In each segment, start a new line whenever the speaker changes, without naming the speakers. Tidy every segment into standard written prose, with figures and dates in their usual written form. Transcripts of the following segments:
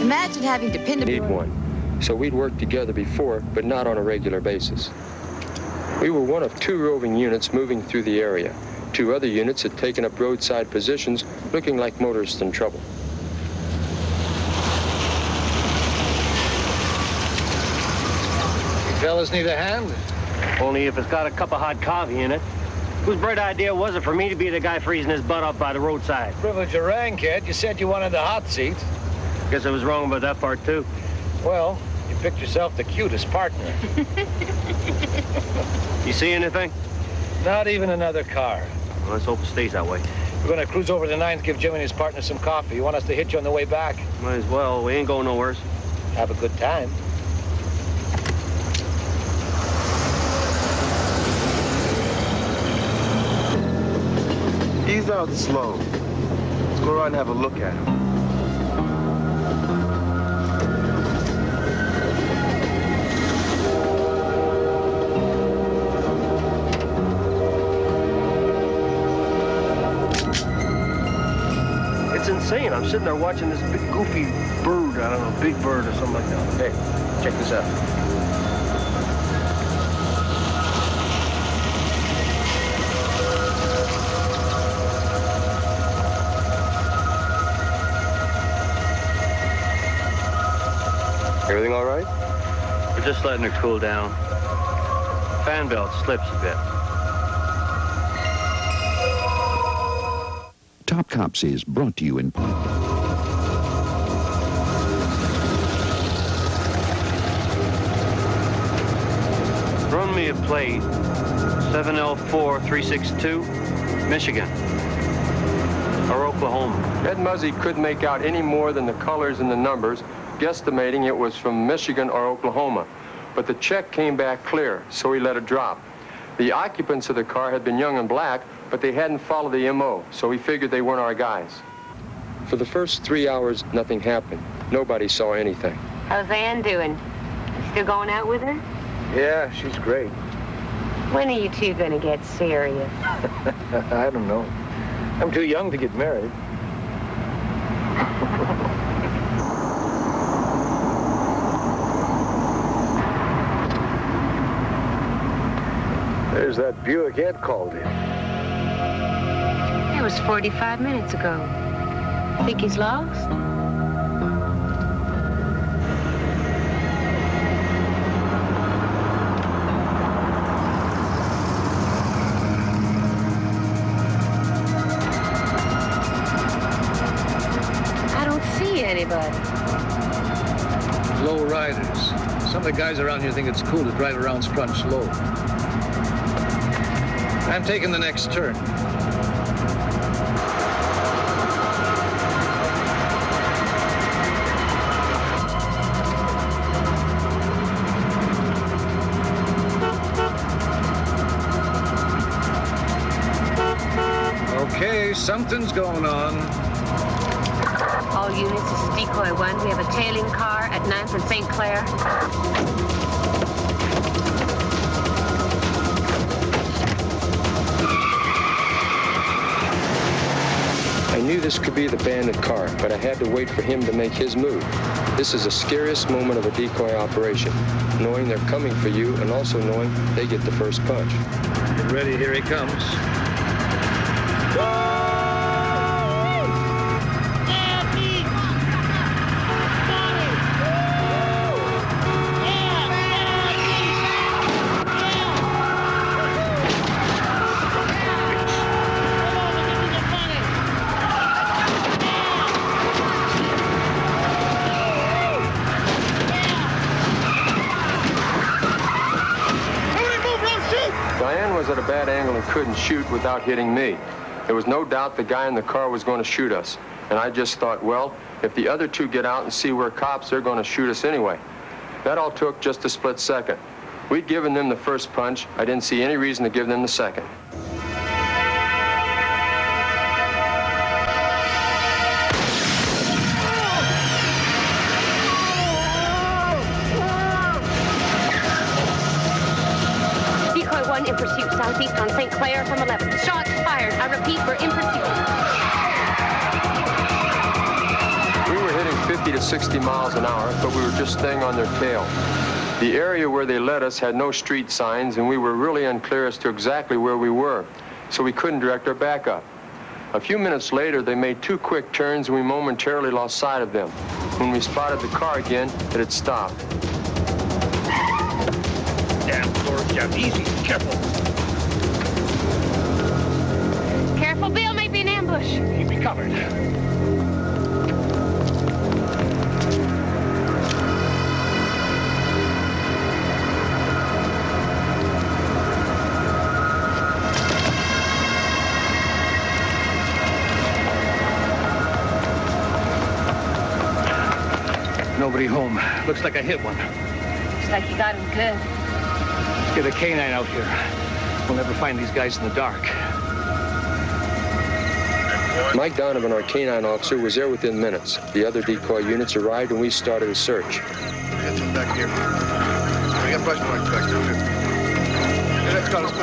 Imagine having to pin
Need one. So we'd worked together before, but not on a regular basis. We were one of 2 roving units moving through the area. 2 other units had taken up roadside positions, looking like motorists in trouble.
You fellas need a hand?
Only if it's got a cup of hot coffee in it. Whose bright idea was it for me to be the guy freezing his butt off by the roadside?
Privilege of rank, kid. You said you wanted the hot seat.
Guess I was wrong about that part, too.
Well, you picked yourself the cutest partner.
You see anything?
Not even another car.
Well, let's hope it stays that way.
We're going to cruise over to 9th, give Jim and his partner some coffee. You want us to hit you on the way back?
Might as well. We ain't going nowhere.
Have a good time.
Ease out slow. Let's go around and have a look at him.
It's insane. I'm sitting there watching this big goofy bird. I don't know, big bird or something like that.
Hey, check this out.
Everything all right?
We're just letting her cool down. Fan belt slips a bit.
Top Cops is brought to you in part.
Run me a plate. 7L4362, Michigan. Or Oklahoma.
Ed Muzzy couldn't make out any more than the colors and the numbers, guesstimating it was from Michigan or Oklahoma. But the check came back clear, so he let it drop. The occupants of the car had been young and black, but they hadn't followed the MO, so he figured they weren't our guys. For the first 3 hours, nothing happened. Nobody saw anything.
How's Ann doing? Still going out with her?
Yeah, she's great.
When are you two gonna get serious?
I don't know. I'm too young to get married. There's that Buick Ed called in.
That was 45 minutes ago. Think he's lost? I don't see anybody.
Low riders. Some of the guys around here think it's cool to drive around scrunch low. I'm taking the next turn. Okay, something's going on.
All units, this is Decoy 1. We have a tailing car at 9th and St. Clair.
I knew this could be the bandit car, but I had to wait for him to make his move. This is the scariest moment of a decoy operation, knowing they're coming for you and also knowing they get the first punch.
Get ready, here he comes.
At a bad angle and couldn't shoot without hitting me. There was no doubt the guy in the car was going to shoot us. And I just thought, well, if the other two get out and see we're cops, they're going to shoot us anyway. That all took just a split second. We'd given them the first punch. I didn't see any reason to give them the second.
In pursuit southeast on St. Clair from 11th. Shots fired. I repeat, we're in pursuit.
We were hitting 50 to 60 miles an hour, but we were just staying on their tail. The area where they led us had no street signs, and we were really unclear as to exactly where we were, so we couldn't direct our backup. A few minutes later, they made 2 quick turns, and we momentarily lost sight of them. When we spotted the car again, it had stopped.
Damn, Lord, Jeff, easy, careful.
Careful, Bill, might be an ambush.
Keep me covered. Nobody home. Looks like I hit one.
Looks like you got him good.
Let's get a canine out here. We'll never find these guys in the dark.
Mike Donovan, our canine officer, was there within minutes. The other decoy units arrived, and we started a search.
Get some back here. We got brush marks back there, too. Let's go. What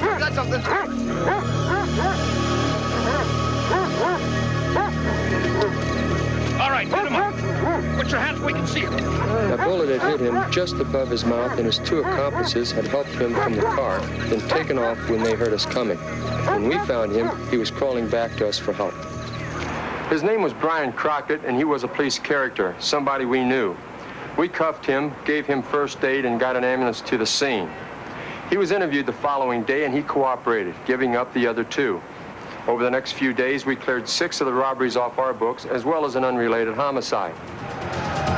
do you got something?
All right, hit him up. Put your hands where we can see him.
A bullet had hit him just above his mouth, and his 2 accomplices had helped him from the car, then taken off when they heard us coming. When we found him, he was crawling back to us for help. His name was Brian Crockett, and he was a police character, somebody we knew. We cuffed him, gave him first aid, and got an ambulance to the scene. He was interviewed the following day, and he cooperated, giving up the other 2. Over the next few days, we cleared 6 of the robberies off our books, as well as an unrelated homicide.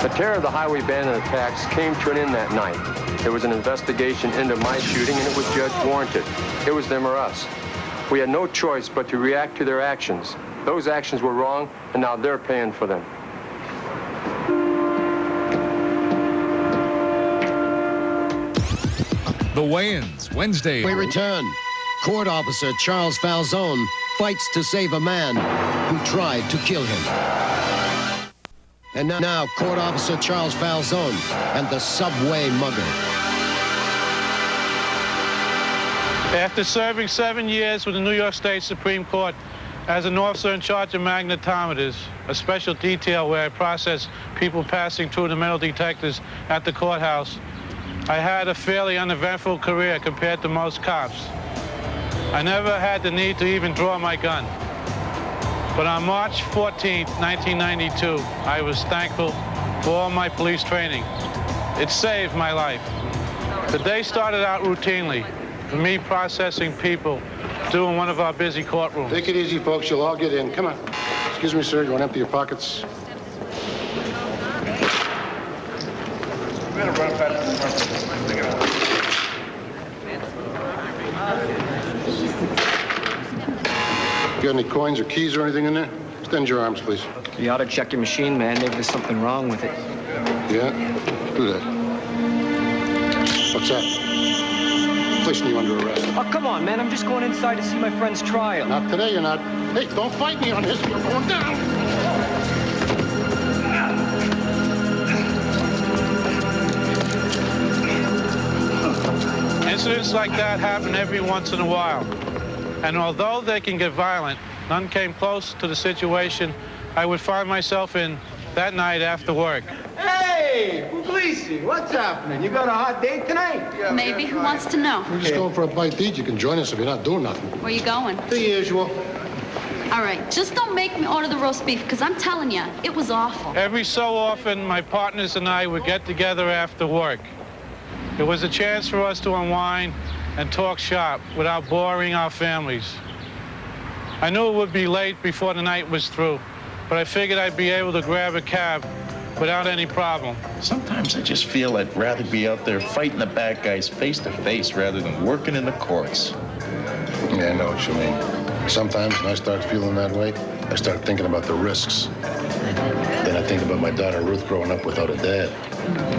The terror of the highway bandit attacks came to an end that night. There was an investigation into my shooting, and it was judged warranted. It was them or us. We had no choice but to react to their actions. Those actions were wrong, and now they're paying for them.
The weigh-ins, Wednesday.
We return. Court officer Charles Falzon fights to save a man who tried to kill him. And now, court officer Charles Falzon and the subway mugger.
After serving 7 years with the New York State Supreme Court as an officer in charge of magnetometers, a special detail where I process people passing through the metal detectors at the courthouse, I had a fairly uneventful career compared to most cops. I never had the need to even draw my gun. But on March 14th, 1992, I was thankful for all my police training. It saved my life. The day started out routinely, for me processing people, doing one of our busy courtrooms.
Take it easy, folks. You'll all get in. Come on. Excuse me, sir. You want to empty your pockets? You got any coins or keys or anything in there? Extend your arms, please.
You ought to check your machine, man. Maybe there's something wrong with it.
Yeah? Do that. What's that? Placing you under arrest.
Oh, come on, man. I'm just going inside to see my friend's trial.
Not today, you're not. Hey, don't fight me on this. You're going down.
Incidents like that happen every once in a while. And although they can get violent, none came close to the situation I would find myself in that night after work.
Hey, Puglisi, what's happening? You got a hot date tonight?
Maybe. Who wants to know?
We're just going for a bite to eat. You can join us if you're not doing nothing.
Where you going?
The usual.
All right, just don't make me order the roast beef, because I'm telling you, it was awful.
Every so often, my partners and I would get together after work. It was a chance for us to unwind and talk shop without boring our families. I knew it would be late before the night was through, but I figured I'd be able to grab a cab without any problem.
Sometimes I just feel I'd rather be out there fighting the bad guys face to face rather than working in the courts.
Yeah, I know what you mean. Sometimes when I start feeling that way, I start thinking about the risks. Then I think about my daughter Ruth growing up without a dad.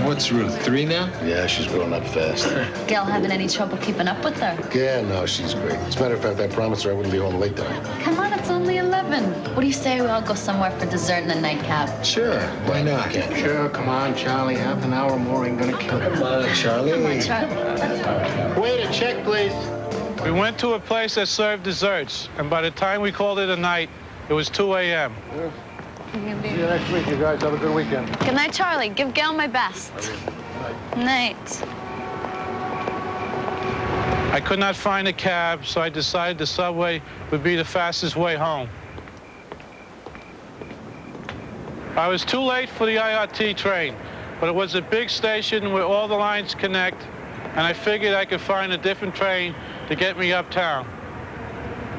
What's Ruth, 3 now?
Yeah, she's growing up fast.
Gail having any trouble keeping up with her?
Yeah, no, she's great. As a matter of fact, I promised her I wouldn't be home late tonight.
Come on, it's It's only 11. What do you say we all go somewhere for dessert in the nightcap?
Sure, why not? Sure, come on, Charlie. Half an hour more ain't gonna kill it. Come on, Charlie.
Come on, Charlie.
Wait a check, please.
We went to a place that served desserts, and by the time we called it a night, it was 2 a.m.
See you next week, you guys. Have a good weekend.
Good night, Charlie. Give Gail my best. Night.
I could not find a cab, so I decided the subway would be the fastest way home. I was too late for the IRT train, but it was a big station where all the lines connect, and I figured I could find a different train to get me uptown.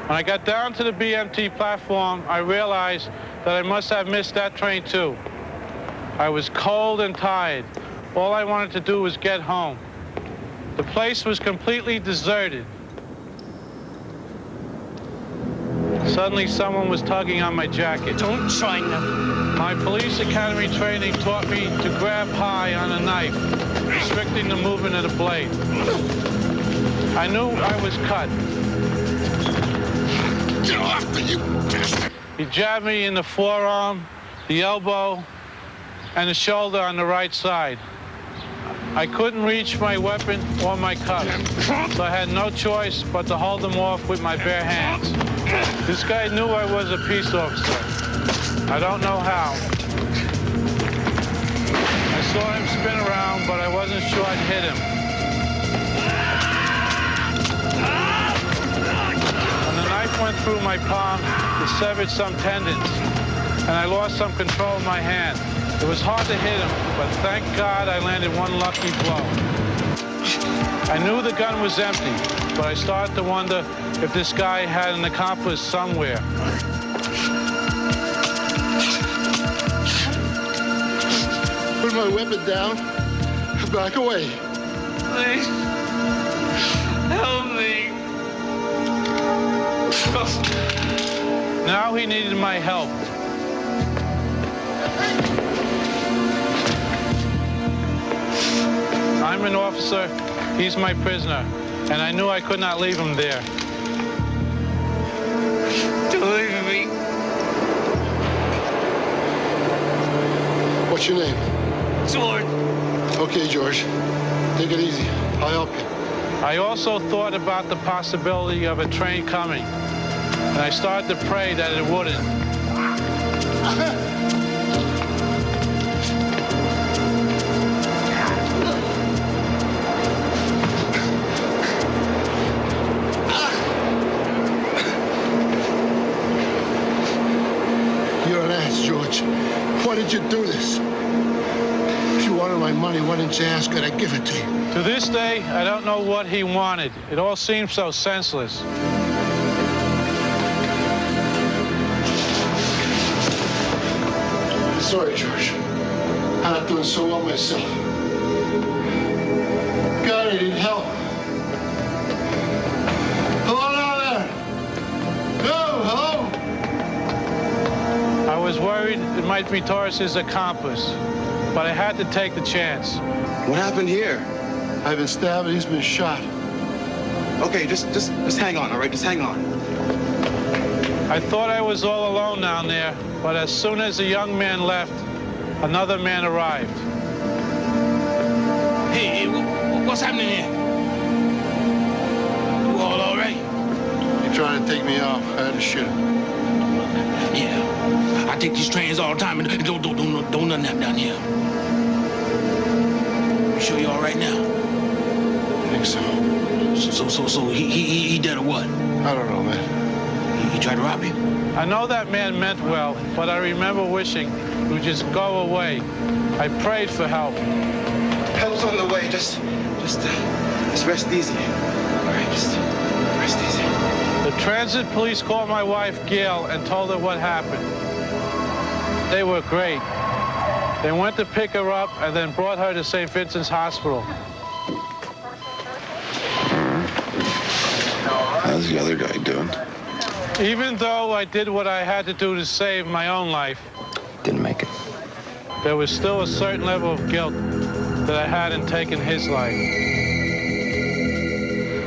When I got down to the BMT platform, I realized that I must have missed that train too. I was cold and tired. All I wanted to do was get home. The place was completely deserted. Suddenly, someone was tugging on my jacket.
Don't try nothing.
My police academy training taught me to grab high on a knife, restricting the movement of the blade. I knew I was cut.
Get off me, you bastard!
He jabbed me in the forearm, the elbow, and the shoulder on the right side. I couldn't reach my weapon or my cuff, so I had no choice but to hold them off with my bare hands. This guy knew I was a peace officer. I don't know how. I saw him spin around, but I wasn't sure I'd hit him. When the knife went through my palm, it severed some tendons, and I lost some control of my hand. It was hard to hit him, but thank God I landed one lucky blow. I knew the gun was empty, but I started to wonder if this guy had an accomplice somewhere.
Put my weapon down. Back away.
Please, help me.
Now he needed my help. I'm an officer, he's my prisoner, and I knew I could not leave him there.
Don't leave me.
What's your name?
George.
Okay, George. Take it easy. I'll help you.
I also thought about the possibility of a train coming, and I started to pray that it wouldn't.
You're an ass, George. Why did you do this? If you wanted my money, why didn't you ask her to give it to you?
To this day, I don't know what he wanted. It all seems so senseless.
Sorry, George. I'm not doing so well myself. God, I need help. Hello down there. Hello?
I was worried it might be Torres's accomplice, but I had to take the chance.
What happened here?
I've been stabbed and he's been shot.
Okay, just hang on, all right? Just hang on.
I thought I was all alone down there, but as soon as the young man left, another man arrived.
Hey, what's happening here? You all right?
He tried to take me off. I had to shoot him.
Yeah. I take these trains all the time and don't nothing happen down here. You sure you all right now?
I think so.
So he dead or what?
I don't know, man.
He tried to rob you?
I know that man meant well, but I remember wishing he would just go away. I prayed for help.
Help's on the way. Just rest easy. All right, just rest easy.
The transit police called my wife, Gail, and told her what happened. They were great. They went to pick her up and then brought her to St. Vincent's Hospital.
How's the other guy doing?
Even though I did what I had to do to save my own life,
Didn't make it.
there was still a certain level of guilt that I hadn't taken his life.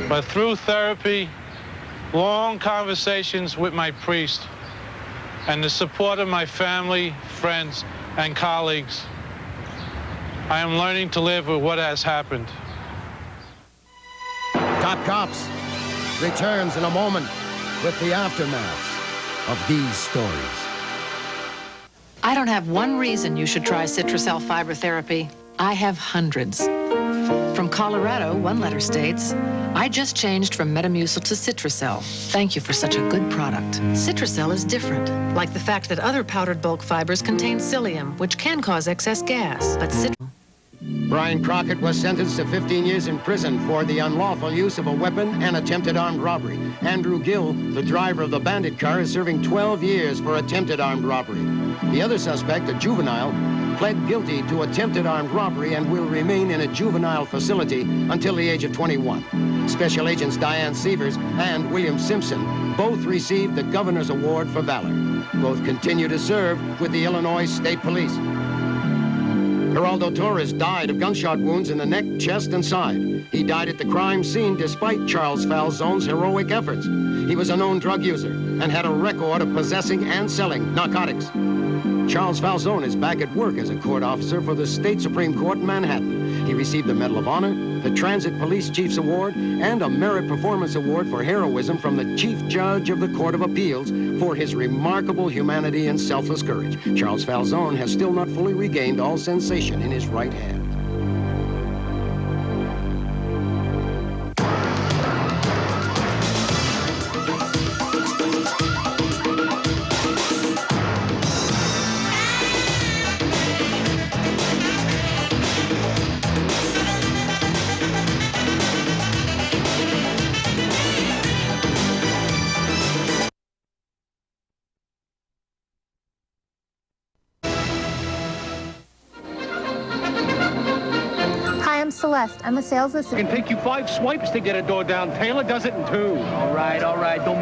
But through therapy, long conversations with my priest, and the support of my family, friends, and colleagues, I am learning to live with what has happened.
Top Cops returns in a moment with the aftermath of these stories.
I don't have one reason you should try Citracel fiber therapy. I have hundreds. From Colorado, one letter states, I just changed from Metamucil to Citracel. Thank you for such a good product. Citracel is different, like the fact that other powdered bulk fibers contain psyllium, which can cause excess gas. But
Brian Crockett was sentenced to 15 years in prison for the unlawful use of a weapon and attempted armed robbery. Andrew Gill, the driver of the bandit car, is serving 12 years for attempted armed robbery. The other suspect, a juvenile, pled guilty to attempted armed robbery and will remain in a juvenile facility until the age of 21. Special Agents Diane Sievers and William Simpson both received the Governor's Award for Valor. Both continue to serve with the Illinois State Police. Geraldo Torres died of gunshot wounds in the neck, chest, and side. He died at the crime scene despite Charles Falzon's heroic efforts. He was a known drug user and had a record of possessing and selling narcotics. Charles Falzon is back at work as a court officer for the State Supreme Court in Manhattan. He received the Medal of Honor, the Transit Police Chief's Award, and a Merit Performance Award for heroism from the Chief Judge of the Court of Appeals for his remarkable humanity and selfless courage. Charles Falzon has still not fully regained all sensation in his right hand.
I'm Celeste. I'm a sales assistant.
It can take you 5 swipes to get a door down. Taylor does it in 2.
All right, don't